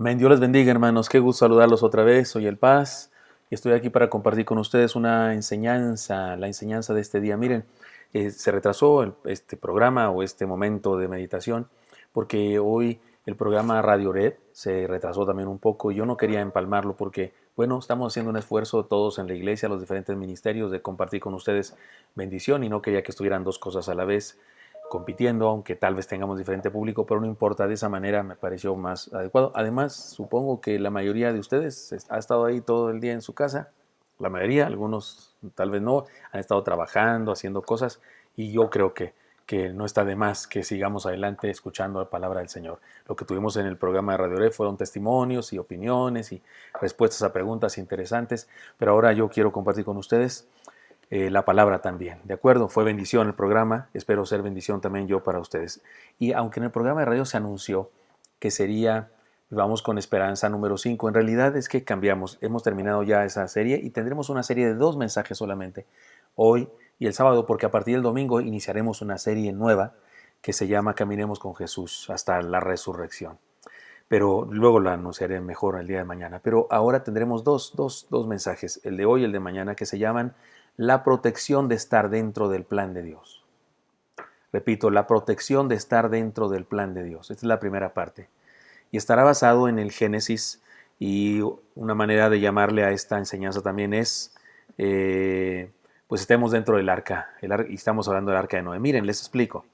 Amén. Dios les bendiga, hermanos. Qué gusto saludarlos otra vez. Soy el Paz y estoy aquí para compartir con ustedes una enseñanza, la enseñanza de este día. Miren, se retrasó este programa o este momento de meditación porque hoy el programa Radio Red se retrasó también un poco y yo no quería empalmarlo porque, bueno, estamos haciendo un esfuerzo todos en la iglesia, los diferentes ministerios, de compartir con ustedes bendición y no quería que estuvieran dos cosas a la vez compitiendo, aunque tal vez tengamos diferente público, pero no importa, de esa manera me pareció más adecuado. Además, supongo que la mayoría de ustedes ha estado ahí todo el día en su casa, la mayoría, algunos tal vez no, han estado trabajando, haciendo cosas, y yo creo que no está de más que sigamos adelante escuchando la palabra del Señor. Lo que tuvimos en el programa de Radio Red fueron testimonios y opiniones y respuestas a preguntas interesantes, pero ahora yo quiero compartir con ustedes la palabra también, ¿de acuerdo? Fue bendición el programa, espero ser bendición también yo para ustedes. Y aunque en el programa de radio se anunció que sería Vamos con Esperanza número 5, en realidad es que cambiamos, hemos terminado ya esa serie y tendremos una serie de 2 mensajes solamente, hoy y el sábado, porque a partir del domingo iniciaremos una serie nueva que se llama Caminemos con Jesús hasta la resurrección. Pero luego la anunciaré mejor el día de mañana. Pero ahora tendremos dos mensajes, el de hoy y el de mañana, que se llaman la protección de estar dentro del plan de Dios. Repito, la protección de estar dentro del plan de Dios. Esta es la primera parte. Y estará basado en el Génesis, y una manera de llamarle a esta enseñanza también es, pues estemos dentro del arca, y estamos hablando del arca de Noé. Miren, les explico.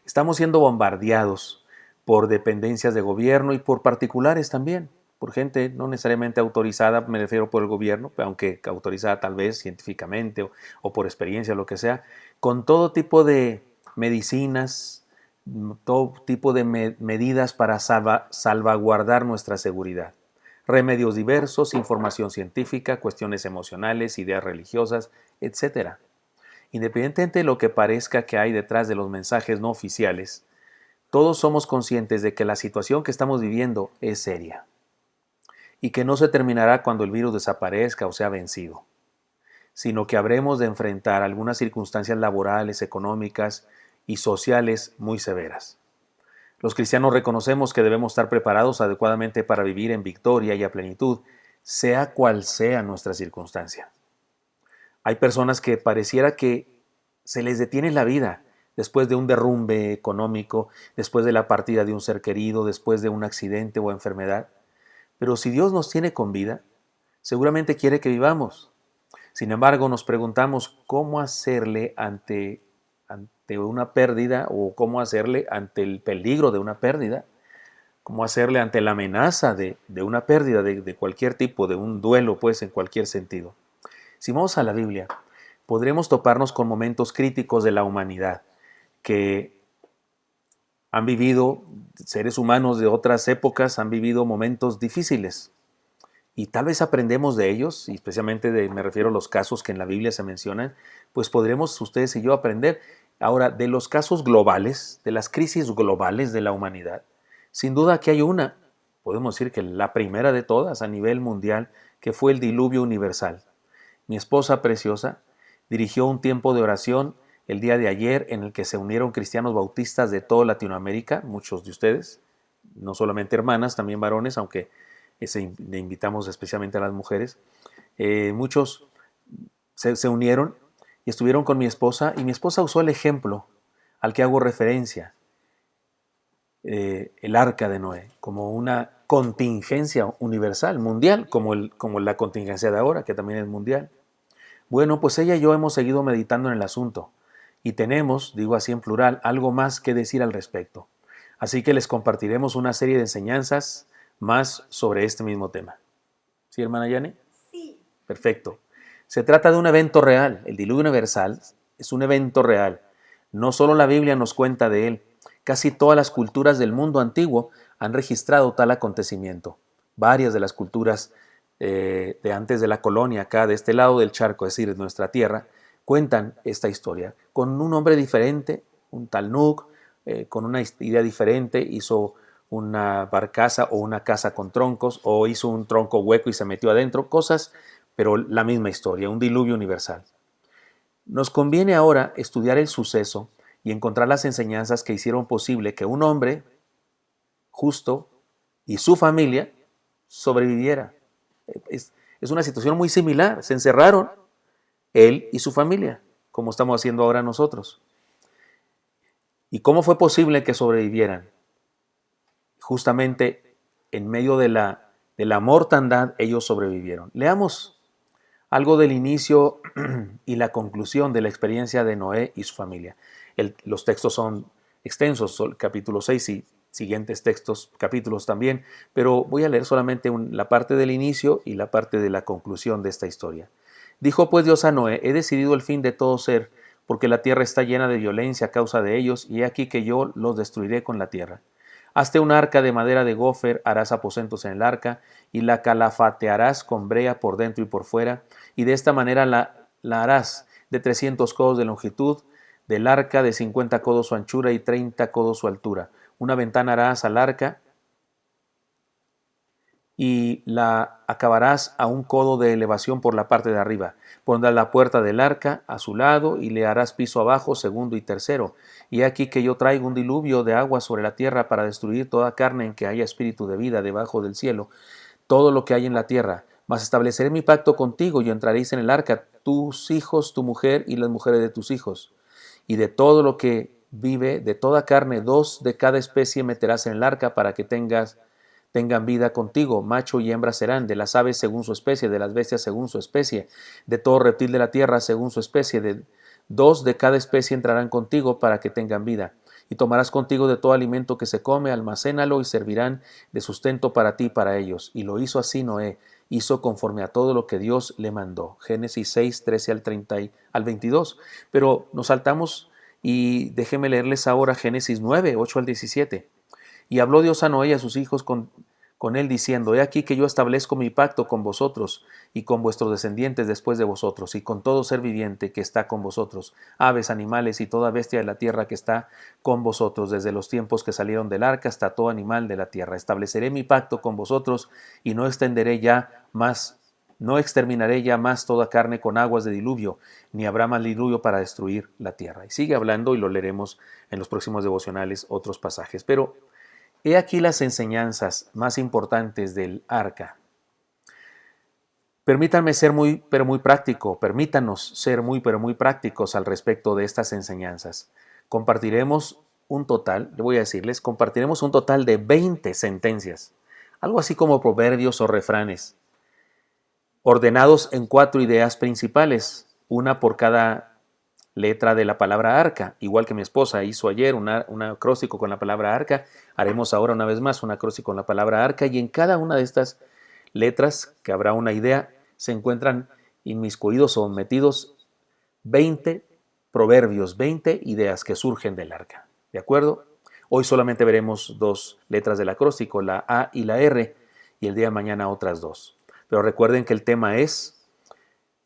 Estamos siendo bombardeados por dependencias de gobierno y por particulares también, por gente no necesariamente autorizada, me refiero por el gobierno, aunque autorizada tal vez científicamente o por experiencia o lo que sea, con todo tipo de medicinas, todo tipo de medidas para salvaguardar nuestra seguridad. Remedios diversos, información científica, cuestiones emocionales, ideas religiosas, etc. Independientemente de lo que parezca que hay detrás de los mensajes no oficiales, todos somos conscientes de que la situación que estamos viviendo es seria y que no se terminará cuando el virus desaparezca o sea vencido, sino que habremos de enfrentar algunas circunstancias laborales, económicas y sociales muy severas. Los cristianos reconocemos que debemos estar preparados adecuadamente para vivir en victoria y a plenitud, sea cual sea nuestra circunstancia. Hay personas que pareciera que se les detiene la vida después de un derrumbe económico, después de la partida de un ser querido, después de un accidente o enfermedad. Pero si Dios nos tiene con vida, seguramente quiere que vivamos. Sin embargo, nos preguntamos cómo hacerle ante una pérdida, o cómo hacerle ante el peligro de una pérdida, cómo hacerle ante la amenaza de una pérdida de cualquier tipo, de un duelo, pues en cualquier sentido. Si vamos a la Biblia, podremos toparnos con momentos críticos de la humanidad que han vivido, seres humanos de otras épocas han vivido momentos difíciles y tal vez aprendemos de ellos, y especialmente me refiero a los casos que en la Biblia se mencionan, pues podremos ustedes y yo aprender. Ahora, de los casos globales, de las crisis globales de la humanidad, sin duda que hay una, podemos decir que la primera de todas a nivel mundial, que fue el diluvio universal. Mi esposa preciosa dirigió un tiempo de oración el día de ayer en el que se unieron cristianos bautistas de toda Latinoamérica, muchos de ustedes, no solamente hermanas, también varones, aunque le invitamos especialmente a las mujeres. Muchos se unieron y estuvieron con mi esposa, y mi esposa usó el ejemplo al que hago referencia, el arca de Noé, como una contingencia universal, mundial, como la contingencia de ahora, que también es mundial. Bueno, pues ella y yo hemos seguido meditando en el asunto y tenemos, digo así en plural, algo más que decir al respecto. Así que les compartiremos una serie de enseñanzas más sobre este mismo tema. ¿Sí, hermana Yani? Sí. Perfecto. Se trata de un evento real. El diluvio universal es un evento real. No solo la Biblia nos cuenta de él. Casi todas las culturas del mundo antiguo han registrado tal acontecimiento. Varias de las culturas de antes de la colonia, acá de este lado del charco, es decir, de nuestra tierra, cuentan esta historia con un nombre diferente, un tal Nuc, con una idea diferente, hizo una barcaza o una casa con troncos, o hizo un tronco hueco y se metió adentro, cosas, pero la misma historia, un diluvio universal. Nos conviene ahora estudiar el suceso y encontrar las enseñanzas que hicieron posible que un hombre justo y su familia sobreviviera. Es una situación muy similar. Se encerraron él y su familia, como estamos haciendo ahora nosotros. ¿Y cómo fue posible que sobrevivieran? Justamente en medio de la mortandad, ellos sobrevivieron. Leamos algo del inicio y la conclusión de la experiencia de Noé y su familia. Los textos son extensos, son capítulo 6 y siguientes textos, capítulos también, pero voy a leer solamente la parte del inicio y la parte de la conclusión de esta historia. Dijo pues Dios a Noé: he decidido el fin de todo ser, porque la tierra está llena de violencia a causa de ellos, y he aquí que yo los destruiré con la tierra. Hazte un arca de madera de gofer, harás aposentos en el arca, y la calafatearás con brea por dentro y por fuera, y de esta manera la harás de 300 codos de longitud, del arca de 50 codos su anchura y 30 codos su altura. Una ventana harás al arca, y la acabarás a 1 codo de elevación por la parte de arriba. Pondrás la puerta del arca a su lado y le harás piso abajo, segundo y tercero. Y he aquí que yo traigo un diluvio de agua sobre la tierra para destruir toda carne en que haya espíritu de vida debajo del cielo, todo lo que hay en la tierra. Mas estableceré mi pacto contigo y entraréis en el arca, tus hijos, tu mujer y las mujeres de tus hijos. Y de todo lo que vive, de toda carne, 2 de cada especie meterás en el arca para que tengan vida contigo, macho y hembra serán, de las aves según su especie, de las bestias según su especie, de todo reptil de la tierra según su especie, de 2 de cada especie entrarán contigo para que tengan vida. Y tomarás contigo de todo alimento que se come, almacénalo y servirán de sustento para ti y para ellos. Y lo hizo así Noé, hizo conforme a todo lo que Dios le mandó. Génesis 6, 13 al 30 al 22. Pero nos saltamos y déjenme leerles ahora Génesis 9, 8 al 17. Y habló Dios a Noé y a sus hijos con él, diciendo: he aquí que yo establezco mi pacto con vosotros y con vuestros descendientes después de vosotros, y con todo ser viviente que está con vosotros, aves, animales y toda bestia de la tierra que está con vosotros, desde los tiempos que salieron del arca hasta todo animal de la tierra. Estableceré mi pacto con vosotros y no exterminaré ya más toda carne con aguas de diluvio, ni habrá más diluvio para destruir la tierra. Y sigue hablando, y lo leeremos en los próximos devocionales, otros pasajes. Pero he aquí las enseñanzas más importantes del arca. Permítanme ser permítanos ser muy prácticos al respecto de estas enseñanzas. Compartiremos un total de 20 sentencias, algo así como proverbios o refranes, ordenados en 4 ideas principales, una por cada letra de la palabra arca. Igual que mi esposa hizo ayer un acróstico con la palabra arca, haremos ahora una vez más un acróstico con la palabra arca, y en cada una de estas letras, que habrá una idea, se encuentran inmiscuidos o metidos 20 proverbios, 20 ideas que surgen del arca. ¿De acuerdo? Hoy solamente veremos 2 letras del acróstico, la A y la R, y el día de mañana otras 2. Pero recuerden que el tema es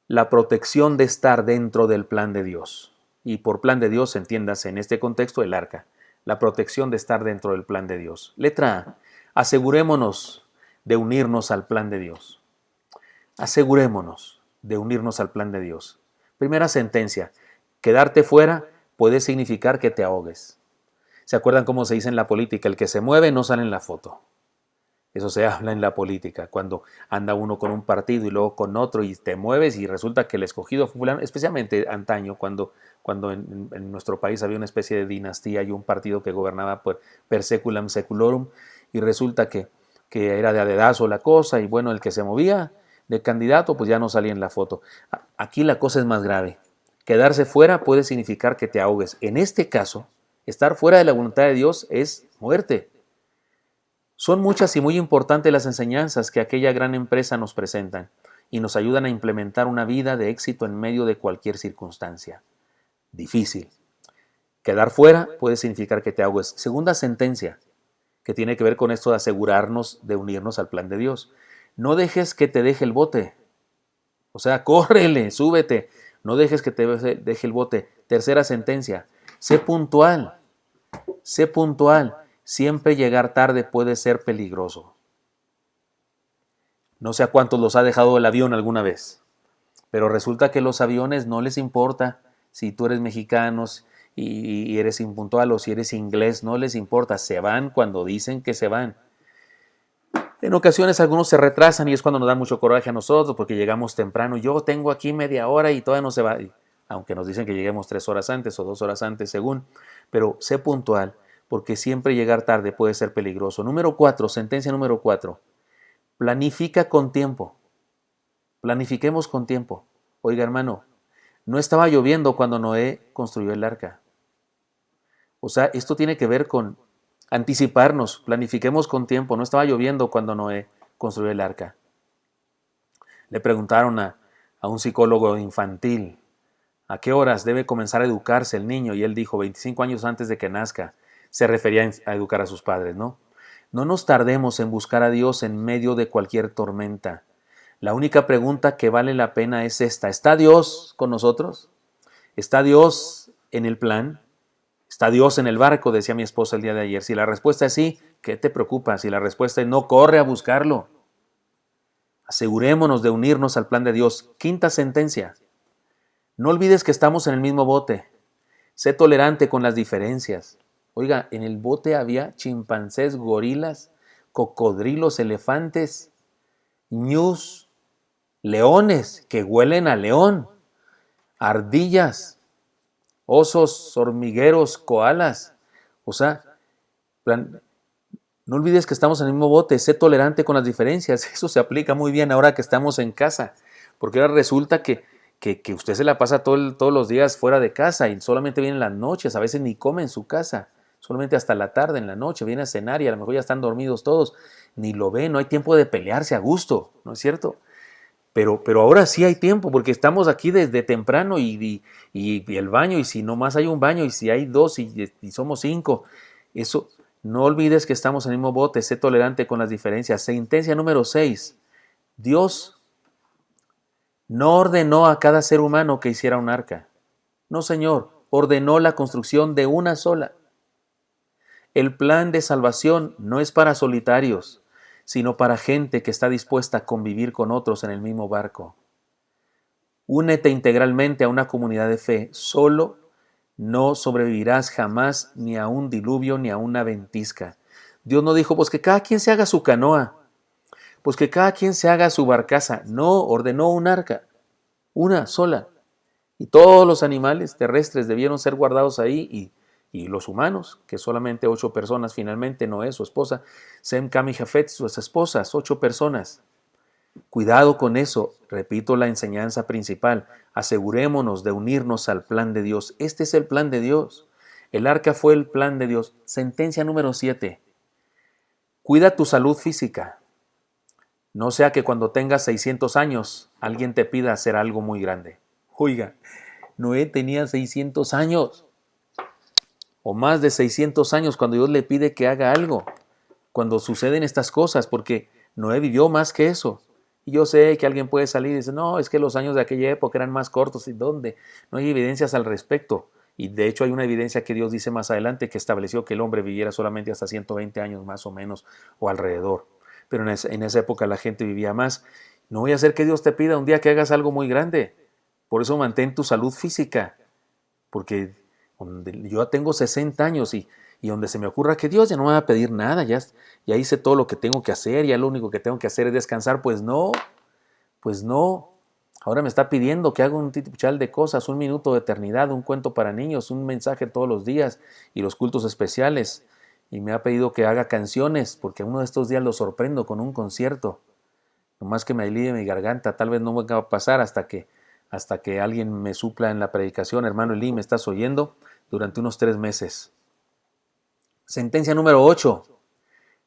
la protección de estar dentro del plan de Dios. Y por plan de Dios, entiéndase en este contexto el arca. La protección de estar dentro del plan de Dios. Letra A. Asegurémonos de unirnos al plan de Dios. Asegurémonos de unirnos al plan de Dios. Primera sentencia. Quedarte fuera puede significar que te ahogues. ¿Se acuerdan cómo se dice en la política? El que se mueve no sale en la foto. Eso se habla en la política, cuando anda uno con un partido y luego con otro y te mueves y resulta que el escogido fue fulano, especialmente antaño, cuando en nuestro país había una especie de dinastía y un partido que gobernaba per seculam seculorum, y resulta que era de a dedazo la cosa, y bueno, el que se movía de candidato pues ya no salía en la foto. Aquí la cosa es más grave. Quedarse fuera puede significar que te ahogues. En este caso, estar fuera de la voluntad de Dios es muerte. Son muchas y muy importantes las enseñanzas que aquella gran empresa nos presentan y nos ayudan a implementar una vida de éxito en medio de cualquier circunstancia difícil. Quedar fuera puede significar que te ahogues. Segunda sentencia, que tiene que ver con esto de asegurarnos de unirnos al plan de Dios. No dejes que te deje el bote. O sea, córrele, súbete. No dejes que te deje el bote. Tercera sentencia, sé puntual. Sé puntual. Siempre llegar tarde puede ser peligroso. No sé a cuántos los ha dejado el avión alguna vez, pero resulta que los aviones no les importa si tú eres mexicano y eres impuntual, o si eres inglés, no les importa. Se van cuando dicen que se van. En ocasiones algunos se retrasan y es cuando nos da mucho coraje a nosotros porque llegamos temprano. Yo tengo aquí media hora y todavía no se va. Aunque nos dicen que lleguemos 3 horas antes o 2 horas antes según. Pero sé puntual porque siempre llegar tarde puede ser peligroso. Número 4, sentencia número 4. Planifica con tiempo. Planifiquemos con tiempo. Oiga, hermano, no estaba lloviendo cuando Noé construyó el arca. O sea, esto tiene que ver con anticiparnos, planifiquemos con tiempo. No estaba lloviendo cuando Noé construyó el arca. Le preguntaron a un psicólogo infantil, ¿a qué horas debe comenzar a educarse el niño? Y él dijo, 25 años antes de que nazca. Se refería a educar a sus padres, ¿no? No nos tardemos en buscar a Dios en medio de cualquier tormenta. La única pregunta que vale la pena es esta. ¿Está Dios con nosotros? ¿Está Dios en el plan? ¿Está Dios en el barco? Decía mi esposa el día de ayer. Si la respuesta es sí, ¿qué te preocupa? Si la respuesta es no, corre a buscarlo. Asegurémonos de unirnos al plan de Dios. Quinta sentencia. No olvides que estamos en el mismo bote. Sé tolerante con las diferencias. Oiga, en el bote había chimpancés, gorilas, cocodrilos, elefantes, ñus, leones que huelen a león, ardillas, osos, hormigueros, koalas. O sea, no olvides que estamos en el mismo bote, sé tolerante con las diferencias. Eso se aplica muy bien ahora que estamos en casa, porque ahora resulta que usted se la pasa todos los días fuera de casa y solamente viene en las noches, a veces ni come en su casa, solamente hasta la tarde, en la noche, viene a cenar y a lo mejor ya están dormidos todos, ni lo ve, no hay tiempo de pelearse a gusto, ¿no es cierto? Pero ahora sí hay tiempo, porque estamos aquí desde temprano y el baño, y si nomás hay un baño, y si hay dos y somos 5, eso, no olvides que estamos en el mismo bote, sé tolerante con las diferencias. Sentencia número 6, Dios no ordenó a cada ser humano que hiciera un arca. No, Señor, ordenó la construcción de una sola. El plan de salvación no es para solitarios, sino para gente que está dispuesta a convivir con otros en el mismo barco. Únete integralmente a una comunidad de fe. Solo no sobrevivirás jamás ni a un diluvio ni a una ventisca. Dios no dijo, pues que cada quien se haga su canoa, pues que cada quien se haga su barcaza. No, ordenó un arca, una sola. Y todos los animales terrestres debieron ser guardados ahí y los humanos, que solamente 8 personas finalmente, Noé, su esposa, Sem, Cam y Jafet, sus esposas, 8 personas. Cuidado con eso, repito la enseñanza principal, asegurémonos de unirnos al plan de Dios. Este es el plan de Dios. El arca fue el plan de Dios. Sentencia número 7. Cuida tu salud física. No sea que cuando tengas 600 años alguien te pida hacer algo muy grande. Oiga, Noé tenía 600 años o más de 600 años cuando Dios le pide que haga algo, cuando suceden estas cosas, porque Noé vivió más que eso. Y yo sé que alguien puede salir y decir, no, es que los años de aquella época eran más cortos. ¿Y dónde? No hay evidencias al respecto. Y de hecho hay una evidencia que Dios dice más adelante que estableció que el hombre viviera solamente hasta 120 años más o menos o alrededor. Pero en esa época la gente vivía más. No voy a hacer que Dios te pida un día que hagas algo muy grande. Por eso mantén tu salud física. Porque yo tengo 60 años y donde se me ocurra que Dios ya no me va a pedir nada, ya hice todo lo que tengo que hacer, ya lo único que tengo que hacer es descansar, pues no. Ahora me está pidiendo que haga un titipuchal de cosas, un minuto de eternidad, un cuento para niños, un mensaje todos los días y los cultos especiales. Y me ha pedido que haga canciones, porque uno de estos días lo sorprendo con un concierto. Nomás que me alivie mi garganta, tal vez no me va a pasar hasta que alguien me supla en la predicación. Hermano Eli, ¿me estás oyendo? Durante unos 3 meses. Sentencia número 8.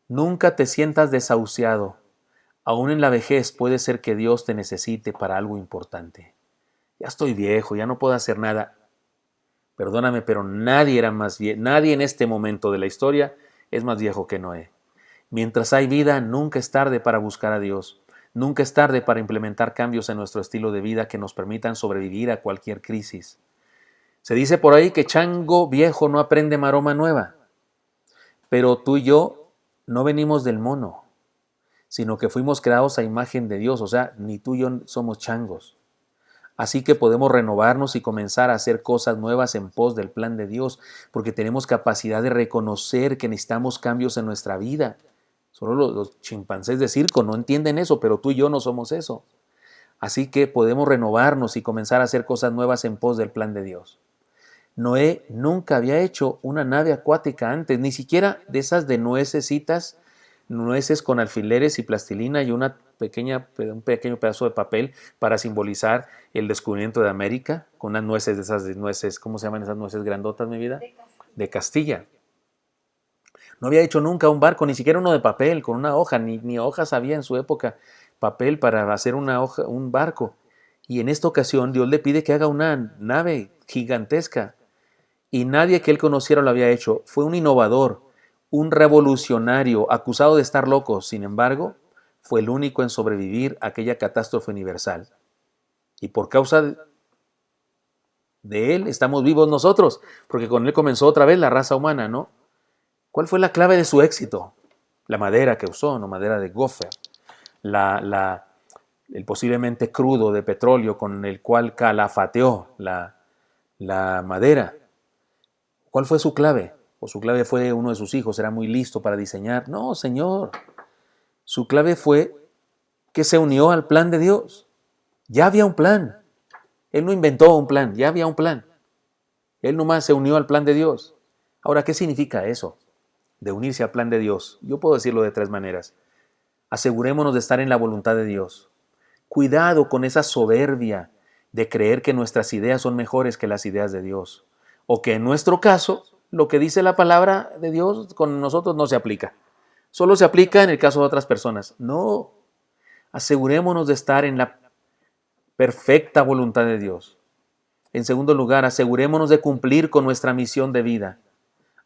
Nunca te sientas desahuciado. Aún en la vejez puede ser que Dios te necesite para algo importante. Ya estoy viejo, ya no puedo hacer nada. Perdóname, pero nadie en este momento de la historia es más viejo que Noé. Mientras hay vida, nunca es tarde para buscar a Dios. Nunca es tarde para implementar cambios en nuestro estilo de vida que nos permitan sobrevivir a cualquier crisis. Se dice por ahí que chango viejo no aprende maroma nueva. Pero tú y yo no venimos del mono, sino que fuimos creados a imagen de Dios. O sea, ni tú y yo somos changos. Así que podemos renovarnos y comenzar a hacer cosas nuevas en pos del plan de Dios, porque tenemos capacidad de reconocer que necesitamos cambios en nuestra vida. Solo los chimpancés de circo no entienden eso, pero tú y yo no somos eso. Así que podemos renovarnos y comenzar a hacer cosas nuevas en pos del plan de Dios. Noé nunca había hecho una nave acuática antes, ni siquiera de esas de nuecesitas, nueces con alfileres y plastilina y un pequeño pedazo de papel para simbolizar el descubrimiento de América, con unas nueces de esas nueces, ¿cómo se llaman esas nueces grandotas, mi vida? De Castilla. No había hecho nunca un barco, ni siquiera uno de papel, con una hoja, ni hojas había en su época, papel para hacer un barco. Y en esta ocasión Dios le pide que haga una nave gigantesca. Y nadie que él conociera lo había hecho. Fue un innovador, un revolucionario, acusado de estar loco. Sin embargo, fue el único en sobrevivir a aquella catástrofe universal. Y por causa de él estamos vivos nosotros, porque con él comenzó otra vez la raza humana, ¿no? ¿Cuál fue la clave de su éxito? La madera que usó, no madera de gofer, el posiblemente crudo de petróleo con el cual calafateó la madera. ¿Cuál fue su clave? ¿O su clave fue uno de sus hijos? ¿Era muy listo para diseñar? No, Señor. Su clave fue que se unió al plan de Dios. Ya había un plan. Él no inventó un plan, ya había un plan. Él nomás se unió al plan de Dios. Ahora, ¿qué significa eso? De unirse al plan de Dios. Yo puedo decirlo de 3 maneras. Asegurémonos de estar en la voluntad de Dios. Cuidado con esa soberbia de creer que nuestras ideas son mejores que las ideas de Dios. O que en nuestro caso, lo que dice la palabra de Dios con nosotros no se aplica. Solo se aplica en el caso de otras personas. No. Asegurémonos de estar en la perfecta voluntad de Dios. En segundo lugar, asegurémonos de cumplir con nuestra misión de vida.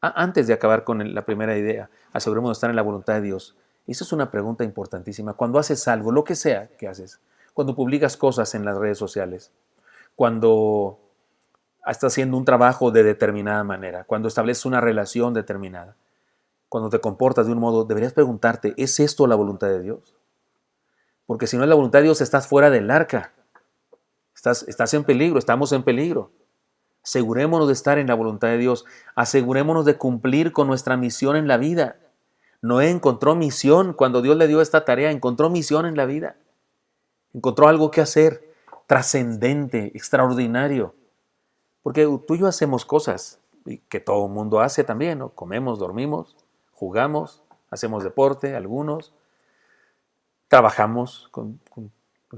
Antes de acabar con la primera idea, asegurémonos de estar en la voluntad de Dios. Esa es una pregunta importantísima. Cuando haces algo, lo que sea que haces, cuando publicas cosas en las redes sociales, cuando estás haciendo un trabajo de determinada manera, cuando estableces una relación determinada, cuando te comportas de un modo, deberías preguntarte, ¿es esto la voluntad de Dios? Porque si no es la voluntad de Dios, estás fuera del arca. Estás en peligro, estamos en peligro. Asegurémonos de estar en la voluntad de Dios. Asegurémonos de cumplir con nuestra misión en la vida. Noé encontró misión cuando Dios le dio esta tarea, encontró misión en la vida. Encontró algo que hacer, trascendente, extraordinario. Porque tú y yo hacemos cosas que todo el mundo hace también, ¿no? Comemos, dormimos, jugamos, hacemos deporte, algunos. Trabajamos con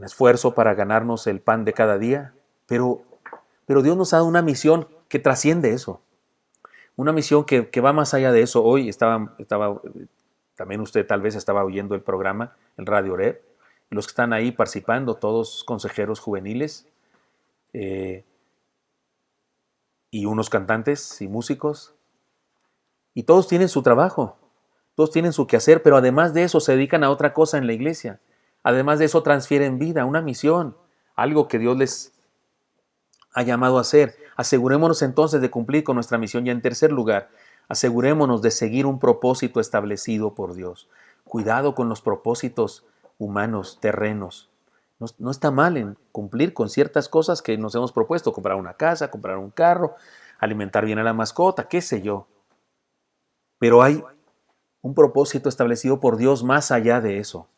esfuerzo para ganarnos el pan de cada día. Pero Dios nos ha dado una misión que trasciende eso. Una misión que va más allá de eso. Hoy también usted tal vez estaba oyendo el programa, el Radio Oreb, los que están ahí participando, todos consejeros juveniles, y unos cantantes y músicos, y todos tienen su trabajo, todos tienen su quehacer, pero además de eso se dedican a otra cosa en la iglesia. Además de eso transfieren vida, una misión, algo que Dios les ha llamado a hacer. Asegurémonos entonces de cumplir con nuestra misión. Y en tercer lugar, asegurémonos de seguir un propósito establecido por Dios. Cuidado con los propósitos humanos, terrenos. No está mal en cumplir con ciertas cosas que nos hemos propuesto, comprar una casa, comprar un carro, alimentar bien a la mascota, qué sé yo. Pero hay un propósito establecido por Dios más allá de eso.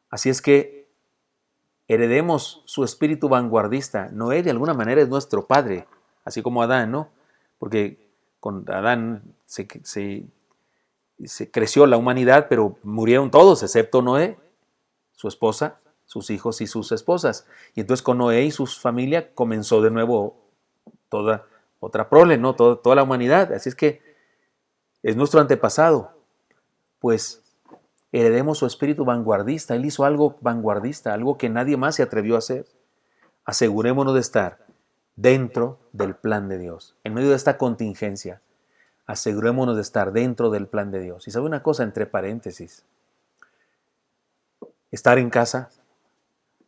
Así es que heredemos su espíritu vanguardista. Noé de alguna manera es nuestro padre, así como Adán, ¿no? Porque con Adán se creció la humanidad, pero murieron todos, excepto Noé, su esposa, sus hijos y sus esposas. Y entonces con Noé y su familia comenzó de nuevo toda otra prole, ¿no? Toda la humanidad. Así es que es nuestro antepasado. Pues heredemos su espíritu vanguardista. Él hizo algo vanguardista, algo que nadie más se atrevió a hacer. Asegurémonos de estar dentro del plan de Dios. En medio de esta contingencia, asegurémonos de estar dentro del plan de Dios. Y sabe una cosa entre paréntesis. Estar en casa,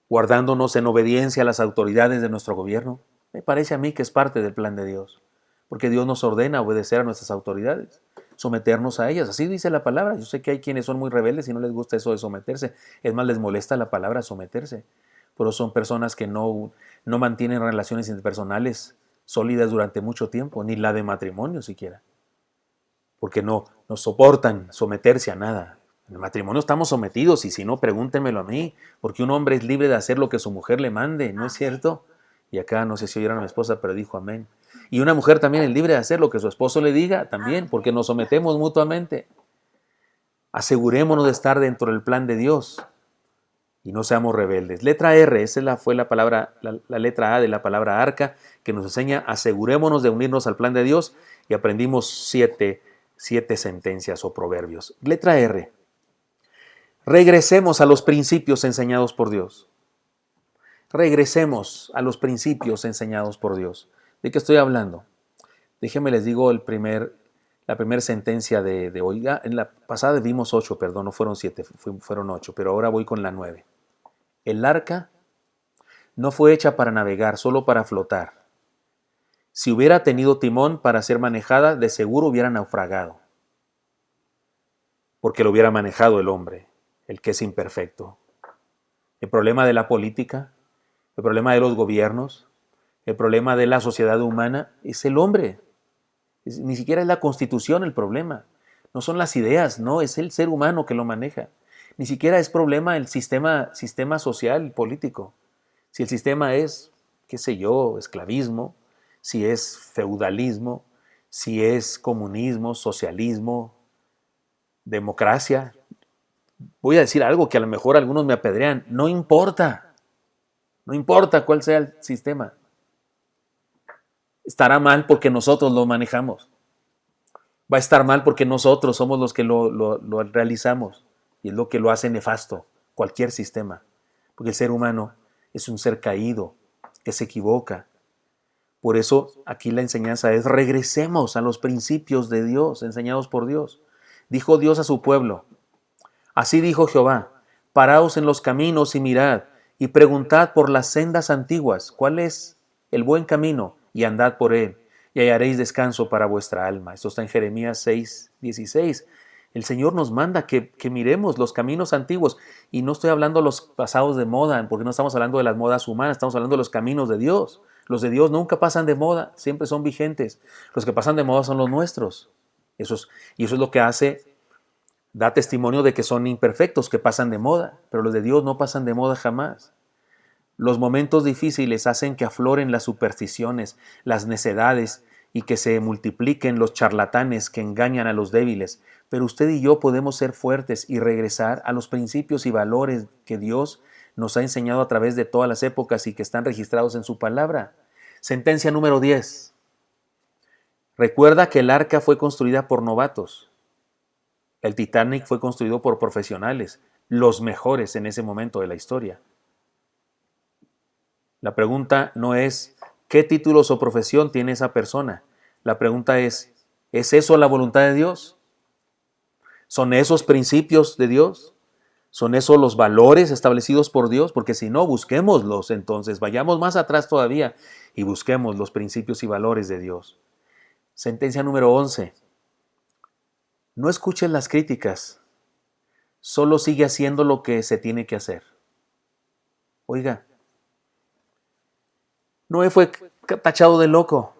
guardándonos en obediencia a las autoridades de nuestro gobierno, me parece a mí que es parte del plan de Dios. Porque Dios nos ordena obedecer a nuestras autoridades, someternos a ellas. Así dice la palabra. Yo sé que hay quienes son muy rebeldes y no les gusta eso de someterse. Es más, les molesta la palabra someterse. Pero son personas que no mantienen relaciones interpersonales sólidas durante mucho tiempo, ni la de matrimonio siquiera. Porque no soportan someterse a nada. En el matrimonio estamos sometidos y si no, pregúntenmelo a mí, porque un hombre es libre de hacer lo que su mujer le mande, ¿no es cierto? Y acá no sé si oyeron a mi esposa, pero dijo amén. Y una mujer también es libre de hacer lo que su esposo le diga también, porque nos sometemos mutuamente. Asegurémonos de estar dentro del plan de Dios y no seamos rebeldes. Letra R, fue la palabra, la letra A de la palabra arca, que nos enseña, asegurémonos de unirnos al plan de Dios, y aprendimos siete sentencias o proverbios. Letra R, regresemos a los principios enseñados por Dios. Regresemos a los principios enseñados por Dios. ¿De qué estoy hablando? Déjenme les digo la primera sentencia de hoy. En la pasada vimos 8, perdón, no fueron 7, fueron 8, pero ahora voy con la 9. El arca no fue hecha para navegar, solo para flotar. Si hubiera tenido timón para ser manejada, de seguro hubiera naufragado, porque lo hubiera manejado el hombre, el que es imperfecto. El problema de la política, el problema de los gobiernos, el problema de la sociedad humana es el hombre. Ni siquiera es la Constitución el problema. No son las ideas, no, es el ser humano que lo maneja. Ni siquiera es problema el sistema social y político. Si el sistema es, qué sé yo, esclavismo, si es feudalismo, si es comunismo, socialismo, democracia. Voy a decir algo que a lo mejor algunos me apedrean. No importa. No importa cuál sea el sistema. Estará mal porque nosotros lo manejamos. Va a estar mal porque nosotros somos los que lo realizamos. Y es lo que lo hace nefasto, cualquier sistema. Porque el ser humano es un ser caído, que se equivoca. Por eso aquí la enseñanza es: regresemos a los principios de Dios, enseñados por Dios. Dijo Dios a su pueblo: así dijo Jehová, paraos en los caminos y mirad, y preguntad por las sendas antiguas, ¿cuál es el buen camino? Y andad por él, y hallaréis descanso para vuestra alma. Esto está en Jeremías 6:16. El Señor nos manda que miremos los caminos antiguos, y no estoy hablando de los pasados de moda, porque no estamos hablando de las modas humanas, estamos hablando de los caminos de Dios. Los de Dios nunca pasan de moda, siempre son vigentes. Los que pasan de moda son los nuestros. Y eso es lo que da testimonio de que son imperfectos, que pasan de moda, pero los de Dios no pasan de moda jamás. Los momentos difíciles hacen que afloren las supersticiones, las necedades, y que se multipliquen los charlatanes que engañan a los débiles. Pero usted y yo podemos ser fuertes y regresar a los principios y valores que Dios nos ha enseñado a través de todas las épocas y que están registrados en su palabra. Sentencia número 10. Recuerda que el arca fue construida por novatos. El Titanic fue construido por profesionales, los mejores en ese momento de la historia. La pregunta no es qué títulos o profesión tiene esa persona. La pregunta ¿es eso la voluntad de Dios? ¿Son esos principios de Dios? ¿Son esos los valores establecidos por Dios? Porque si no, busquémoslos entonces. Vayamos más atrás todavía y busquemos los principios y valores de Dios. Sentencia número 11. No escuches las críticas. Solo sigue haciendo lo que se tiene que hacer. Oiga, Noé fue tachado de loco.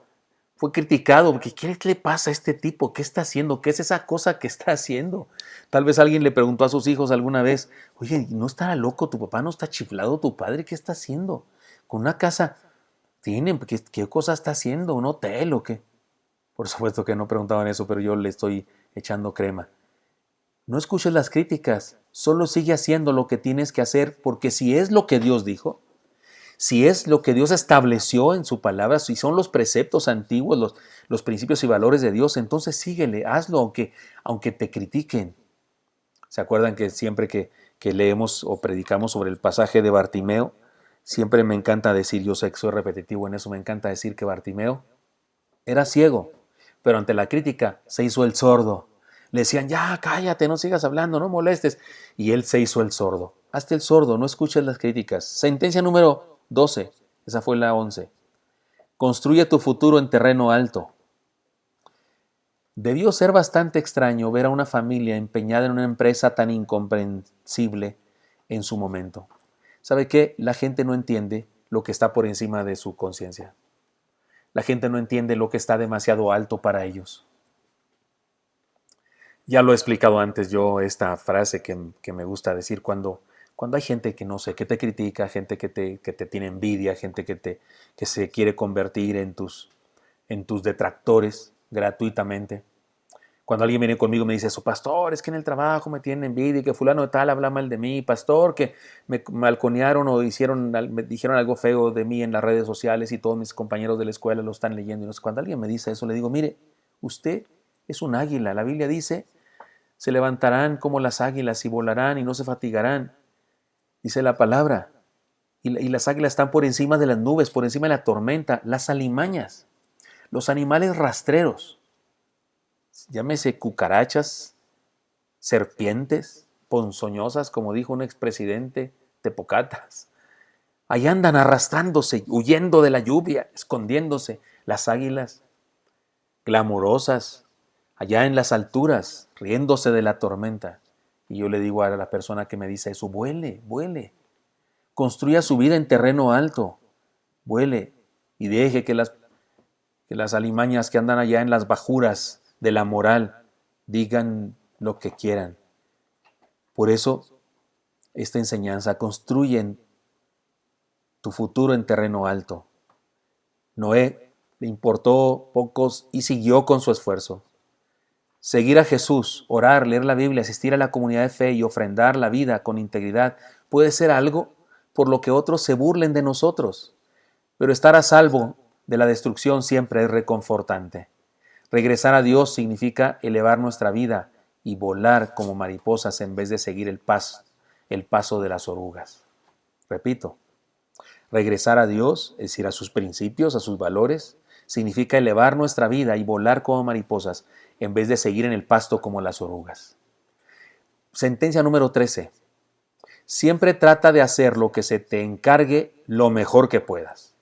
Fue criticado, porque ¿qué le pasa a este tipo? ¿Qué está haciendo? ¿Qué es esa cosa que está haciendo? Tal vez alguien le preguntó a sus hijos alguna vez: oye, ¿no está loco tu papá? ¿No está chiflado tu padre? ¿Qué está haciendo? Con una casa tienen, ¿qué cosa está haciendo? ¿Un hotel o qué? Por supuesto que no preguntaban eso, pero yo le estoy echando crema. No escuches las críticas, solo sigue haciendo lo que tienes que hacer, porque si es lo que Dios dijo, si es lo que Dios estableció en su palabra, si son los preceptos antiguos, los principios y valores de Dios, entonces síguele, hazlo aunque te critiquen. ¿Se acuerdan que siempre que leemos o predicamos sobre el pasaje de Bartimeo, siempre me encanta decir, yo sé que soy repetitivo en eso, me encanta decir que Bartimeo era ciego, pero ante la crítica se hizo el sordo. Le decían: ya, cállate, no sigas hablando, no molestes. Y él se hizo el sordo. Hazte el sordo, no escuches las críticas. Sentencia número 12, esa fue la 11. Construye tu futuro en terreno alto. Debió ser bastante extraño ver a una familia empeñada en una empresa tan incomprensible en su momento. ¿Sabe qué? La gente no entiende lo que está por encima de su conciencia. La gente no entiende lo que está demasiado alto para ellos. Ya lo he explicado antes yo, esta frase que me gusta decir cuando hay gente que no sé, que te critica, gente que te tiene envidia, gente que se quiere convertir en tus detractores gratuitamente. Cuando alguien viene conmigo y me dice eso, pastor, es que en el trabajo me tienen envidia y que fulano de tal habla mal de mí, pastor, que me balconearon o me dijeron algo feo de mí en las redes sociales y todos mis compañeros de la escuela lo están leyendo. Y no sé, cuando alguien me dice eso, le digo, mire, usted es un águila. La Biblia dice, se levantarán como las águilas y volarán y no se fatigarán. Dice la palabra. Y las águilas están por encima de las nubes, por encima de la tormenta, las alimañas, los animales rastreros, llámese cucarachas, serpientes, ponzoñosas, como dijo un expresidente, tepocatas. Ahí andan arrastrándose, huyendo de la lluvia, escondiéndose. Las águilas, glamorosas, allá en las alturas, riéndose de la tormenta. Y yo le digo a la persona que me dice eso, vuele, vuele. Construya su vida en terreno alto, vuele y deje que las alimañas que andan allá en las bajuras de la moral digan lo que quieran. Por eso, esta enseñanza construye tu futuro en terreno alto. Noé le importó pocos y siguió con su esfuerzo. Seguir a Jesús, orar, leer la Biblia, asistir a la comunidad de fe y ofrendar la vida con integridad puede ser algo por lo que otros se burlen de nosotros, pero estar a salvo de la destrucción siempre es reconfortante. Regresar a Dios significa elevar nuestra vida y volar como mariposas en vez de seguir el paso de las orugas. Repito, regresar a Dios, es decir, a sus principios, a sus valores, significa elevar nuestra vida y volar como mariposas en vez de seguir en el pasto como las orugas. Sentencia número 13. Siempre trata de hacer lo que se te encargue lo mejor que puedas.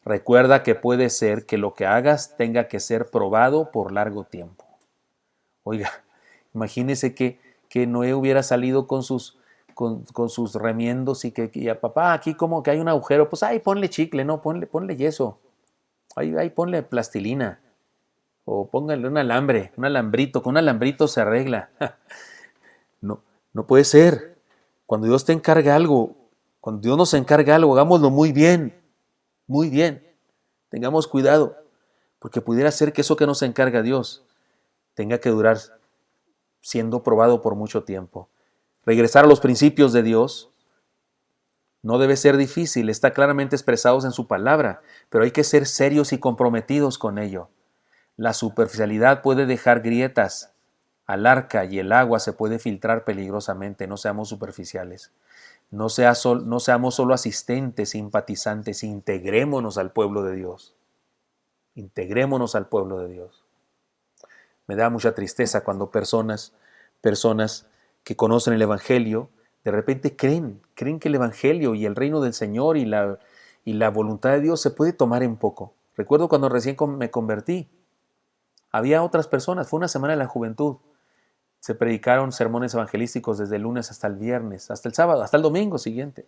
Recuerda que puede ser que lo que hagas tenga que ser probado por largo tiempo. Oiga, imagínese que Noé hubiera salido con sus remiendos y que papá, aquí como que hay un agujero, pues ahí ponle chicle, no, ponle yeso, ahí ponle plastilina, o póngale un alambre, un alambrito, con un alambrito se arregla. No, no puede ser. Cuando Dios te encarga algo, cuando Dios nos encarga algo, hagámoslo muy bien, muy bien. Tengamos cuidado, porque pudiera ser que eso que nos encarga Dios tenga que durar siendo probado por mucho tiempo. Regresar a los principios de Dios no debe ser difícil, está claramente expresados en su palabra, pero hay que ser serios y comprometidos con ello. La superficialidad puede dejar grietas al arca y el agua se puede filtrar peligrosamente. No seamos superficiales. No seamos solo asistentes, simpatizantes, integrémonos al pueblo de Dios. Integrémonos al pueblo de Dios. Me da mucha tristeza cuando personas que conocen el Evangelio, de repente creen que el Evangelio y el reino del Señor y la voluntad de Dios se puede tomar en poco. Recuerdo cuando recién me convertí, había otras personas, fue una semana de la juventud, se predicaron sermones evangelísticos desde el lunes hasta el viernes, hasta el sábado, hasta el domingo siguiente.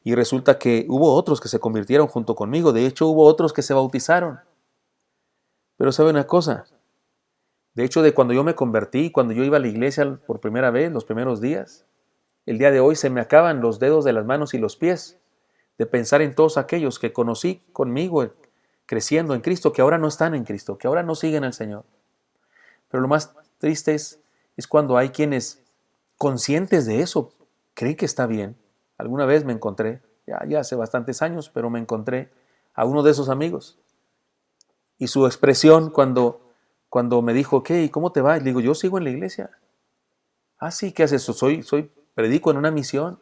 Y resulta que hubo otros que se convirtieron junto conmigo, de hecho hubo otros que se bautizaron. Pero ¿sabe una cosa? De hecho, de cuando yo me convertí, cuando yo iba a la iglesia por primera vez, los primeros días, el día de hoy se me acaban los dedos de las manos y los pies de pensar en todos aquellos que conocí conmigo creciendo en Cristo, que ahora no están en Cristo, que ahora no siguen al Señor. Pero lo más triste es cuando hay quienes conscientes de eso creen que está bien. Alguna vez me encontré, ya hace bastantes años, pero me encontré a uno de esos amigos y su expresión cuando me dijo, ¿qué? ¿Y cómo te va? Y le digo, yo sigo en la iglesia. Ah, sí, ¿qué haces? Predico en una misión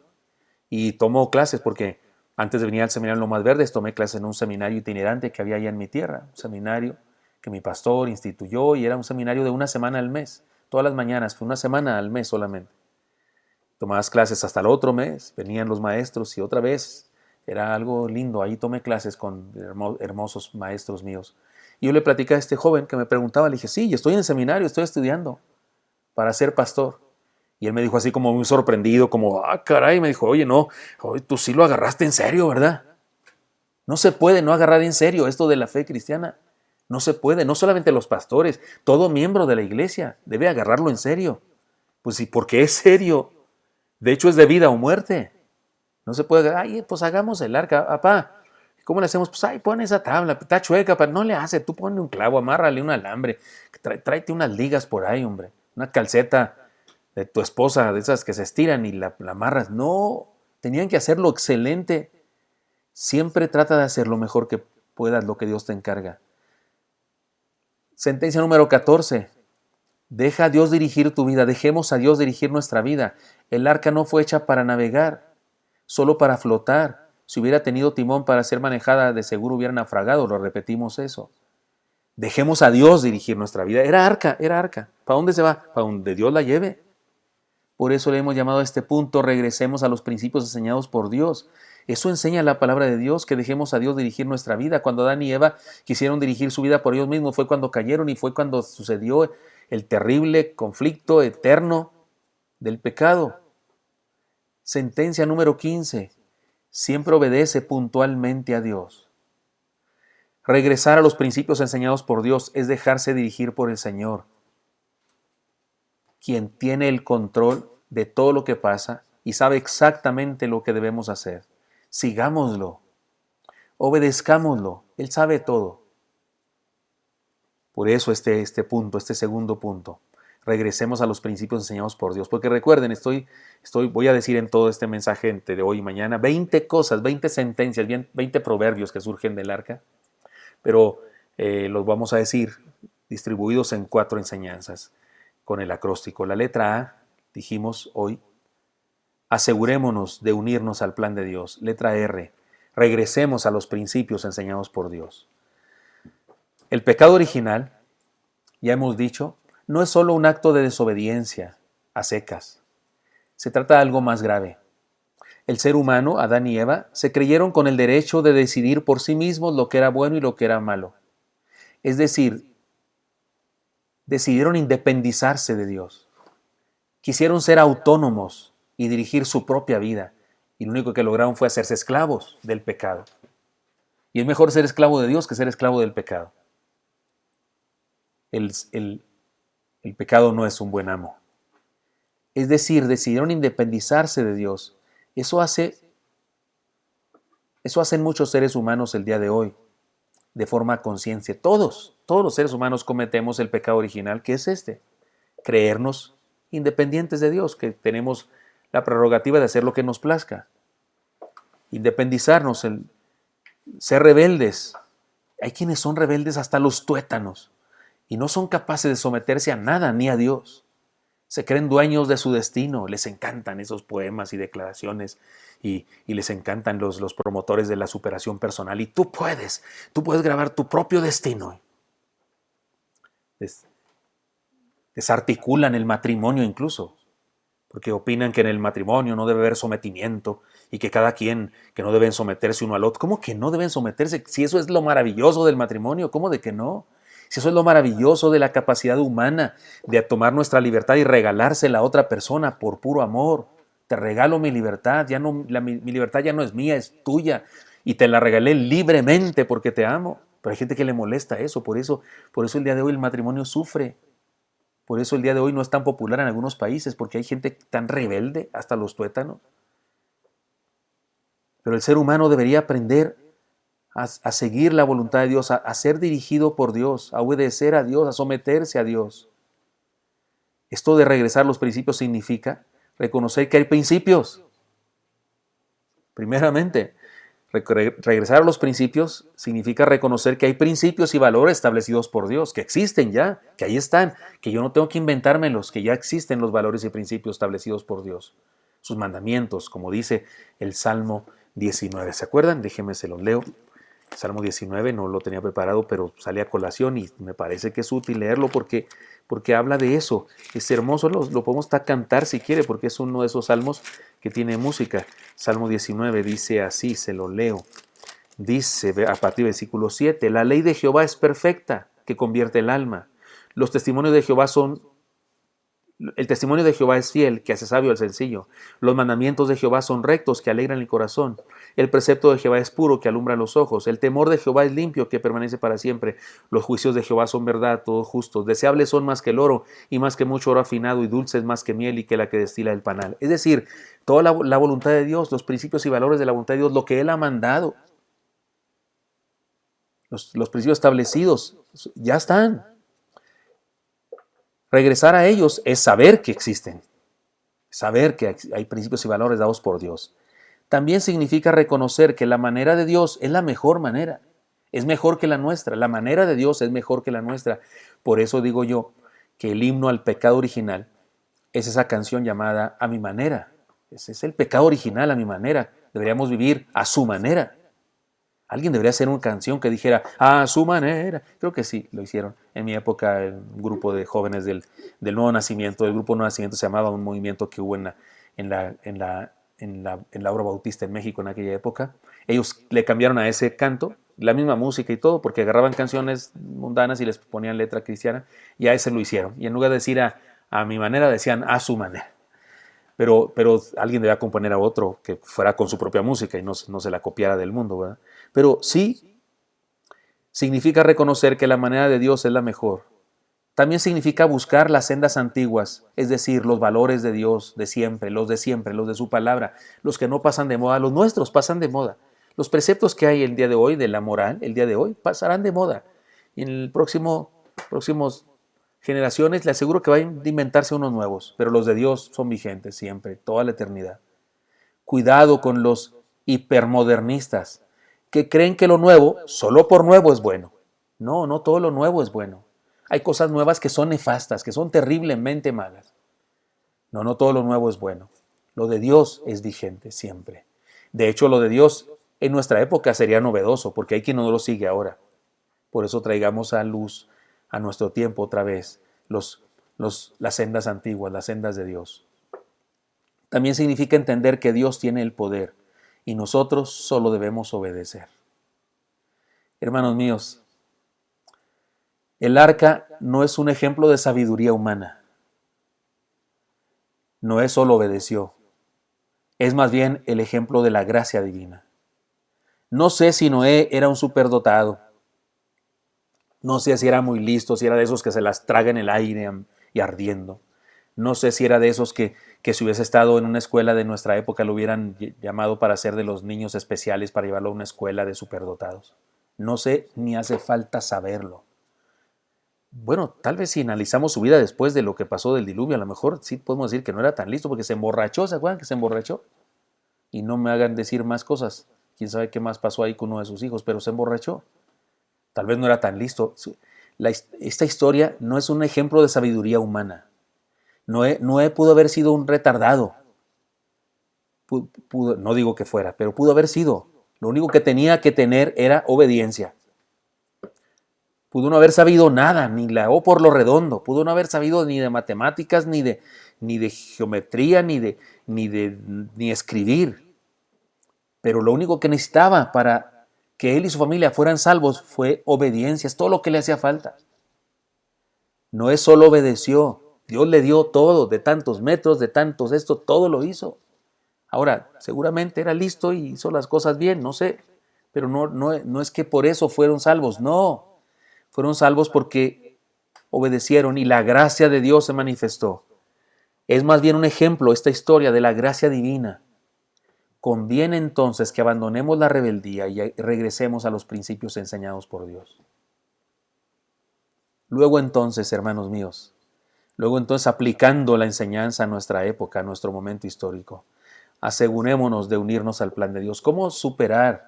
y tomo clases porque antes de venir al seminario Lomas Verdes tomé clases en un seminario itinerante que había allá en mi tierra, un seminario que mi pastor instituyó y era un seminario de una semana al mes, todas las mañanas, fue una semana al mes solamente. Tomabas clases hasta el otro mes, venían los maestros y otra vez, era algo lindo, ahí tomé clases con hermosos maestros míos. Y yo le platicé a este joven que me preguntaba, le dije, sí, yo estoy en el seminario, estoy estudiando para ser pastor. Y él me dijo así como muy sorprendido, como, caray, me dijo, oye, no, tú sí lo agarraste en serio, ¿verdad? No se puede no agarrar en serio esto de la fe cristiana. No se puede, no solamente los pastores, todo miembro de la iglesia debe agarrarlo en serio. Pues sí, porque es serio. De hecho, es de vida o muerte. No se puede, ay, pues hagamos el arca, papá. ¿Cómo le hacemos? Pues, ay, pon esa tabla, está chueca, no le hace, tú ponle un clavo, amárrale un alambre, tráete unas ligas por ahí, hombre, una calceta de tu esposa, de esas que se estiran y la amarras. No, tenían que hacerlo excelente. Siempre trata de hacer lo mejor que puedas, lo que Dios te encarga. Sentencia número 14. Deja a Dios dirigir tu vida, dejemos a Dios dirigir nuestra vida. El arca no fue hecha para navegar, solo para flotar. Si hubiera tenido timón para ser manejada, de seguro hubiera naufragado, lo repetimos eso. Dejemos a Dios dirigir nuestra vida. Era arca, era arca. ¿Para dónde se va? Para donde Dios la lleve. Por eso le hemos llamado a este punto, regresemos a los principios enseñados por Dios. Eso enseña la palabra de Dios, que dejemos a Dios dirigir nuestra vida. Cuando Adán y Eva quisieron dirigir su vida por ellos mismos, fue cuando cayeron y fue cuando sucedió el terrible conflicto eterno del pecado. Sentencia número 15. Siempre obedece puntualmente a Dios. Regresar a los principios enseñados por Dios es dejarse dirigir por el Señor, quien tiene el control de todo lo que pasa y sabe exactamente lo que debemos hacer. Sigámoslo, obedezcámoslo, Él sabe todo. Por eso este punto, este segundo punto, regresemos a los principios enseñados por Dios. Porque recuerden, voy a decir en todo este mensaje de hoy y mañana 20 cosas, 20 sentencias, 20 proverbios que surgen del arca, pero los vamos a decir distribuidos en 4 enseñanzas con el acróstico. La letra A, dijimos hoy, asegurémonos de unirnos al plan de Dios. Letra R, regresemos a los principios enseñados por Dios. El pecado original, ya hemos dicho, no es solo un acto de desobediencia a secas. Se trata de algo más grave. El ser humano, Adán y Eva, se creyeron con el derecho de decidir por sí mismos lo que era bueno y lo que era malo. Es decir, decidieron independizarse de Dios. Quisieron ser autónomos y dirigir su propia vida. Y lo único que lograron fue hacerse esclavos del pecado. Y es mejor ser esclavo de Dios que ser esclavo del pecado. El pecado no es un buen amo. Es decir, decidieron independizarse de Dios. Eso hacen muchos seres humanos el día de hoy, de forma consciente. Todos los seres humanos cometemos el pecado original, que es creernos independientes de Dios, que tenemos la prerrogativa de hacer lo que nos plazca. Independizarnos, ser rebeldes. Hay quienes son rebeldes hasta los tuétanos y no son capaces de someterse a nada ni a Dios. Se creen dueños de su destino, les encantan esos poemas y declaraciones y les encantan los promotores de la superación personal. Y tú puedes grabar tu propio destino. Desarticulan el matrimonio incluso, porque opinan que en el matrimonio no debe haber sometimiento y que que no deben someterse uno al otro. ¿Cómo que no deben someterse? Si eso es lo maravilloso del matrimonio, ¿cómo de que no? Si eso es lo maravilloso de la capacidad humana de tomar nuestra libertad y regalársela a otra persona por puro amor. Te regalo mi libertad, mi libertad ya no es mía, es tuya. Y te la regalé libremente porque te amo. Pero hay gente que le molesta eso, por eso el día de hoy el matrimonio sufre. Por eso el día de hoy no es tan popular en algunos países, porque hay gente tan rebelde, hasta los tuétanos. Pero el ser humano debería aprender a seguir la voluntad de Dios, a ser dirigido por Dios, a obedecer a Dios, a someterse a Dios. Esto de regresar a los principios significa reconocer que hay principios. Primeramente, regresar a los principios significa reconocer que hay principios y valores establecidos por Dios, que existen ya, que ahí están, que yo no tengo que inventármelos, que ya existen los valores y principios establecidos por Dios. Sus mandamientos, como dice el Salmo 19. ¿Se acuerdan? Déjenme se los leo. Salmo 19, no lo tenía preparado, pero sale a colación y me parece que es útil leerlo porque habla de eso. Es hermoso, lo podemos cantar si quiere, porque es uno de esos salmos que tiene música. Salmo 19 dice así, se lo leo. Dice a partir del versículo 7, la ley de Jehová es perfecta, que convierte el alma. Los testimonios de Jehová son El testimonio de Jehová es fiel, que hace sabio al sencillo. Los mandamientos de Jehová son rectos, que alegran el corazón. El precepto de Jehová es puro, que alumbra los ojos. El temor de Jehová es limpio, que permanece para siempre. Los juicios de Jehová son verdad, todos justos. Deseables son más que el oro, y más que mucho oro afinado, y dulces más que miel, y que la que destila el panal. Es decir, toda la voluntad de Dios, los principios y valores de la voluntad de Dios, lo que Él ha mandado, los principios establecidos, ya están. Regresar a ellos es saber que existen, saber que hay principios y valores dados por Dios. También significa reconocer que la manera de Dios es la mejor manera, es mejor que la nuestra, la manera de Dios es mejor que la nuestra. Por eso digo yo que el himno al pecado original es esa canción llamada A mi manera. Ese es el pecado original, a mi manera. Deberíamos vivir a su manera. Alguien debería hacer una canción que dijera a su manera. Creo que sí, lo hicieron. En mi época, un grupo de jóvenes del Nuevo Nacimiento, del grupo Nuevo Nacimiento se llamaba un movimiento que hubo en la obra bautista en México en aquella época. Ellos le cambiaron a ese canto la misma música y todo, porque agarraban canciones mundanas y les ponían letra cristiana, y a ese lo hicieron. Y en lugar de decir a mi manera, decían a su manera. Pero alguien debía componer a otro que fuera con su propia música y no se la copiara del mundo, ¿verdad? Pero sí significa reconocer que la manera de Dios es la mejor. También significa buscar las sendas antiguas, es decir, los valores de Dios de siempre, los de su palabra, los que no pasan de moda, los nuestros pasan de moda. Los preceptos que hay el día de hoy de la moral, el día de hoy, pasarán de moda. Y en el próximos generaciones le aseguro que van a inventarse unos nuevos, pero los de Dios son vigentes siempre, toda la eternidad. Cuidado con los hipermodernistas que creen que lo nuevo, solo por nuevo es bueno. No, no todo lo nuevo es bueno. Hay cosas nuevas que son nefastas, que son terriblemente malas. No, no todo lo nuevo es bueno. Lo de Dios es vigente siempre. De hecho, lo de Dios en nuestra época sería novedoso, porque hay quien no lo sigue ahora. Por eso traigamos a luz a nuestro tiempo otra vez las sendas antiguas, las sendas de Dios. También significa entender que Dios tiene el poder y nosotros solo debemos obedecer. Hermanos míos, el arca no es un ejemplo de sabiduría humana. Noé solo obedeció. Es más bien el ejemplo de la gracia divina. No sé si Noé era un superdotado. No sé si era muy listo, si era de esos que se las traga en el aire y ardiendo. No sé si era de esos que si hubiese estado en una escuela de nuestra época lo hubieran llamado para ser de los niños especiales, para llevarlo a una escuela de superdotados. No sé, ni hace falta saberlo. Bueno, tal vez si analizamos su vida después de lo que pasó del diluvio, a lo mejor sí podemos decir que no era tan listo porque se emborrachó, ¿se acuerdan que se emborrachó? Y no me hagan decir más cosas. Quién sabe qué más pasó ahí con uno de sus hijos, pero se emborrachó. Tal vez no era tan listo. Esta historia no es un ejemplo de sabiduría humana. Noé pudo haber sido un retardado. No digo que fuera, pero pudo haber sido. Lo único que tenía que tener era obediencia. Pudo no haber sabido nada, ni la O por lo redondo. Pudo no haber sabido ni de matemáticas, ni de geometría, ni escribir. Pero lo único que necesitaba para que él y su familia fueran salvos fue obediencia. Es todo lo que le hacía falta. Noé solo obedeció. Dios le dio todo, de tantos metros, de tantos esto, todo lo hizo. Ahora, seguramente era listo y hizo las cosas bien, no sé. Pero no es que por eso fueron salvos, no. Fueron salvos porque obedecieron y la gracia de Dios se manifestó. Es más bien un ejemplo esta historia de la gracia divina. Conviene entonces que abandonemos la rebeldía y regresemos a los principios enseñados por Dios. Luego entonces, hermanos míos, aplicando la enseñanza a nuestra época, a nuestro momento histórico, asegurémonos de unirnos al plan de Dios. ¿Cómo superar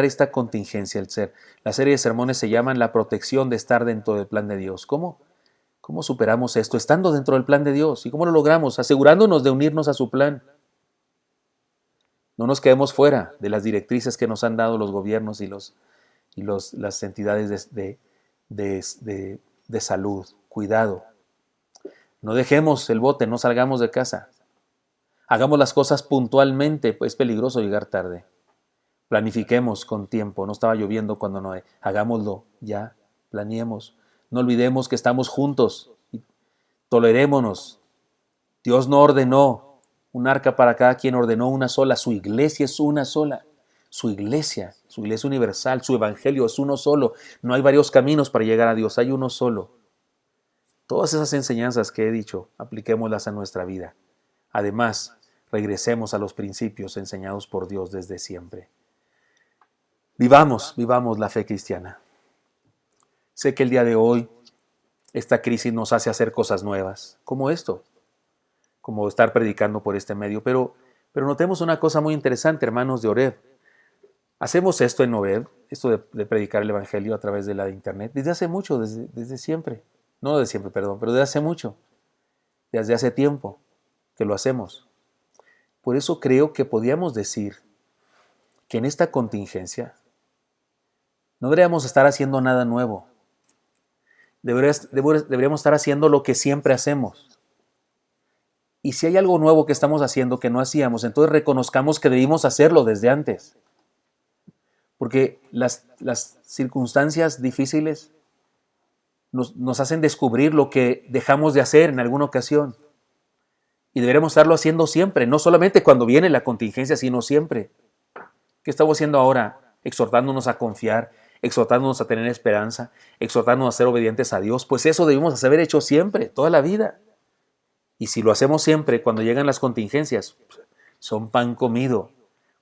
esta contingencia? La serie de sermones se llaman La protección de estar dentro del plan de Dios. ¿Cómo superamos esto? Estando dentro del plan de Dios. ¿Y cómo lo logramos? Asegurándonos de unirnos a su plan. No nos quedemos fuera de las directrices que nos han dado los gobiernos y las entidades de salud. Cuidado. No dejemos el bote, no salgamos de casa. Hagamos las cosas puntualmente, pues es peligroso llegar tarde. Planifiquemos con tiempo. No estaba lloviendo cuando no. Hagámoslo ya. Planeemos. No olvidemos que estamos juntos. Tolerémonos. Dios no ordenó un arca para cada quien, ordenó una sola. Su iglesia es una sola. Su iglesia universal, su evangelio es uno solo. No hay varios caminos para llegar a Dios, hay uno solo. Todas esas enseñanzas que he dicho, apliquémoslas a nuestra vida. Además, regresemos a los principios enseñados por Dios desde siempre. Vivamos la fe cristiana. Sé que el día de hoy esta crisis nos hace hacer cosas nuevas, como esto, como estar predicando por este medio, pero notemos una cosa muy interesante, hermanos de Oreb. Hacemos esto en Oreb, esto de predicar el evangelio a través de la internet, desde hace mucho, desde siempre. No desde siempre, perdón, pero desde hace mucho, desde hace tiempo que lo hacemos. Por eso creo que podíamos decir que en esta contingencia no deberíamos estar haciendo nada nuevo. Deberíamos estar haciendo lo que siempre hacemos. Y si hay algo nuevo que estamos haciendo que no hacíamos, entonces reconozcamos que debimos hacerlo desde antes. Porque las circunstancias difíciles nos hacen descubrir lo que dejamos de hacer en alguna ocasión. Y deberemos estarlo haciendo siempre, no solamente cuando viene la contingencia, sino siempre. ¿Qué estamos haciendo ahora? Exhortándonos a confiar, exhortándonos a tener esperanza, exhortándonos a ser obedientes a Dios. Pues eso debimos haber hecho siempre, toda la vida. Y si lo hacemos siempre, cuando llegan las contingencias, son pan comido,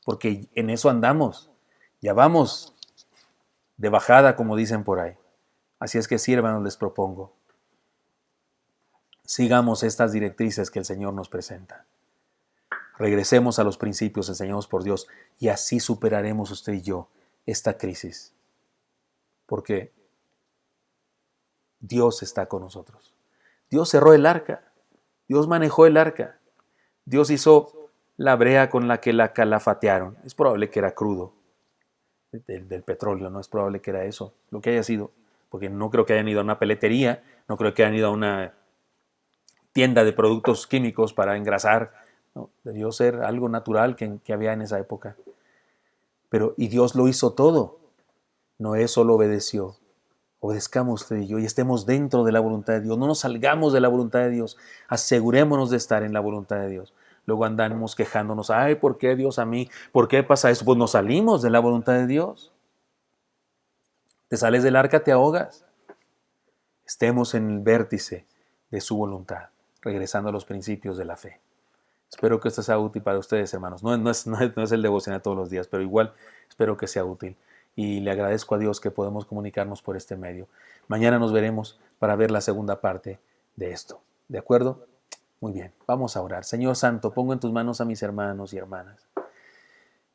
porque en eso andamos. Ya vamos de bajada, como dicen por ahí. Así es que sí, hermanos, les propongo. Sigamos estas directrices que el Señor nos presenta. Regresemos a los principios enseñados por Dios y así superaremos usted y yo esta crisis. Porque Dios está con nosotros. Dios cerró el arca. Dios manejó el arca. Dios hizo la brea con la que la calafatearon. Es probable que era crudo del petróleo, no es probable que era eso, lo que haya sido. Porque no creo que hayan ido a una peletería, no creo que hayan ido a una tienda de productos químicos para engrasar. No, debió ser algo natural que había en esa época. Y Dios lo hizo todo. Noé solo obedeció. Obedezcamos usted y yo y estemos dentro de la voluntad de Dios. No nos salgamos de la voluntad de Dios. Asegurémonos de estar en la voluntad de Dios. Luego andamos quejándonos. Ay, ¿por qué Dios a mí? ¿Por qué pasa eso? Pues nos salimos de la voluntad de Dios. Te sales del arca, te ahogas. Estemos en el vértice de su voluntad, regresando a los principios de la fe. Espero que esto sea útil para ustedes, hermanos. No es el devocional todos los días, pero igual espero que sea útil. Y le agradezco a Dios que podemos comunicarnos por este medio. Mañana nos veremos para ver la segunda parte de esto. ¿De acuerdo? Muy bien, vamos a orar. Señor Santo, pongo en tus manos a mis hermanos y hermanas.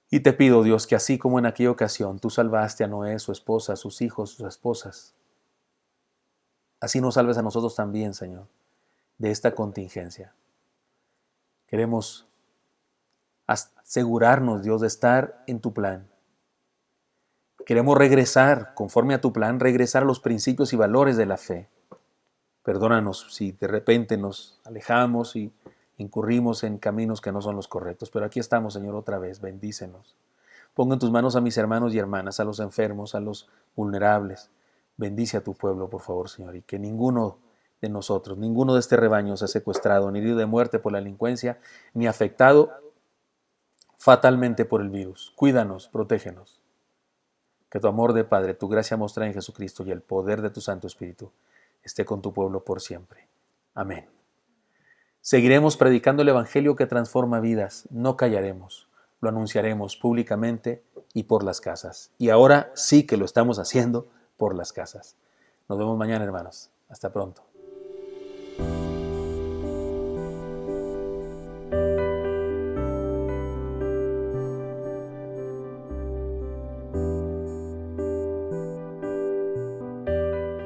Y te pido, Dios, que así como en aquella ocasión tú salvaste a Noé, su esposa, sus hijos, sus esposas, así nos salves a nosotros también, Señor, de esta contingencia. Queremos asegurarnos, Dios, de estar en tu plan. Queremos regresar, conforme a tu plan, regresar a los principios y valores de la fe. Perdónanos si de repente nos alejamos y incurrimos en caminos que no son los correctos. Pero aquí estamos, Señor, otra vez. Bendícenos. Pongo en tus manos a mis hermanos y hermanas, a los enfermos, a los vulnerables. Bendice a tu pueblo, por favor, Señor, y que ninguno de nosotros, ninguno de este rebaño sea secuestrado, ni herido de muerte por la delincuencia, ni afectado fatalmente por el virus. Cuídanos, protégenos. Que tu amor de Padre, tu gracia mostrada en Jesucristo y el poder de tu Santo Espíritu esté con tu pueblo por siempre. Amén. Seguiremos predicando el Evangelio que transforma vidas. No callaremos. Lo anunciaremos públicamente y por las casas. Y ahora sí que lo estamos haciendo por las casas. Nos vemos mañana, hermanos. Hasta pronto.